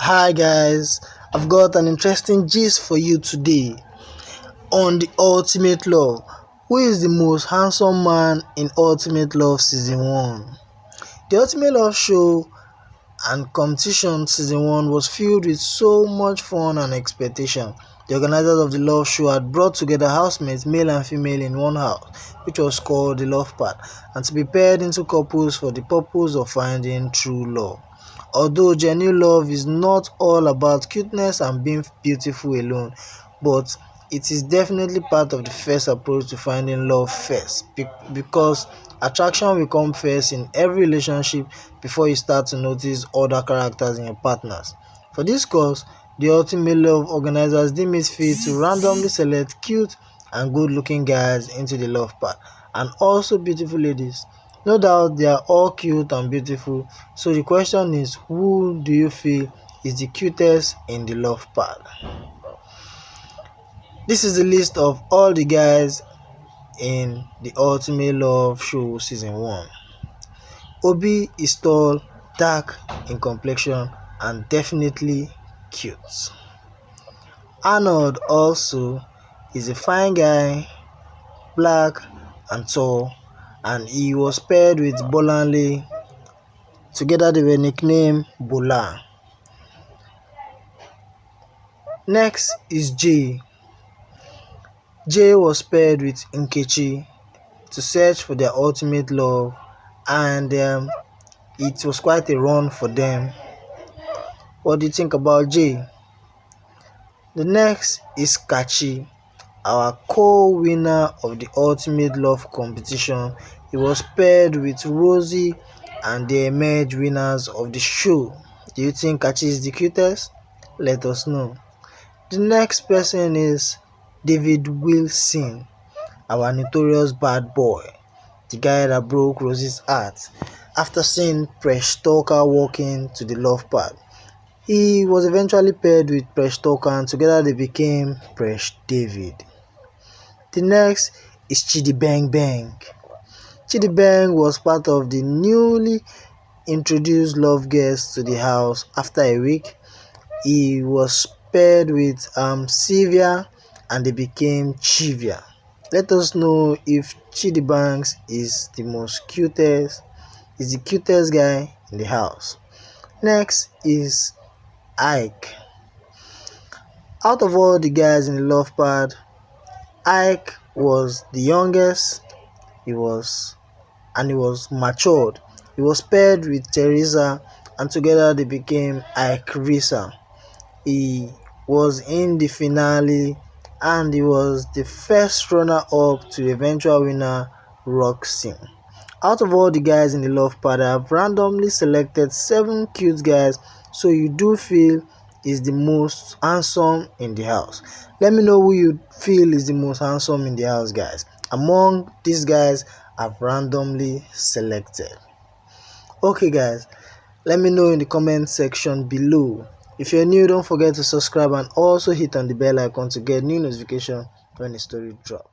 Hi guys, I've got an interesting gist for you today on the Ultimate Love. Who is the most handsome man in Ultimate Love Season 1? The Ultimate Love show and competition Season 1 was filled with so much fun and expectation. The organizers of the love show had brought together housemates, male and female, in one house, which was called the Love Pad, and to be paired into couples for the purpose of finding true love. Although genuine love is not all about cuteness and being beautiful alone, but it is definitely part of the first approach to finding love first, because attraction will come first in every relationship before you start to notice other characters in your partners. For this course, the Ultimate Love organizers deem it fit to randomly select cute and good-looking guys into the love pad, and also beautiful ladies. No doubt they are all cute and beautiful, so the question is, who do you feel is the cutest in the love pad? This is the list of all the guys in the Ultimate Love Show Season 1. Obi is tall, dark in complexion, and definitely cute. Arnold also is a fine guy, black and tall, and he was paired with Bolanle. Together they were nicknamed Bola. Next is Jay. Jay was paired with Nkechi to search for their ultimate love, and it was quite a run for them. What do you think about Jay? The next is Kachi, our co-winner of the Ultimate Love competition. He was paired with Rosie, and they emerged winners of the show. Do you think Kachi is the cutest? Let us know. The next person is David Wilson, our notorious bad boy, the guy that broke Rosie's heart after seeing Presh Talker walking to the love pad. He was eventually paired with Presh Talker, and together they became Presh David. The next is chiddybankz. Chiddybankz was part of the newly introduced love guests to the house. After a week, he was paired with Sylvia, and they became Chivia. Let us know if chiddybankz is the cutest guy in the house. Next is Iyke. Out of all the guys in the love pad, Iyke was the youngest. He was matured. He was paired with Teresa, and together they became Iyke. He was in the finale, and he was the first runner-up to the eventual winner, Roxy. Out of all the guys in the love pad, I have randomly selected 7 cute guys, so you do feel is the most handsome in the house. Let me know who you feel is the most handsome in the house, guys, among these guys I've randomly selected. Okay guys, let me know in the comment section below. If you're new, don't forget to subscribe and also hit on the bell icon to get new notification when a story drops.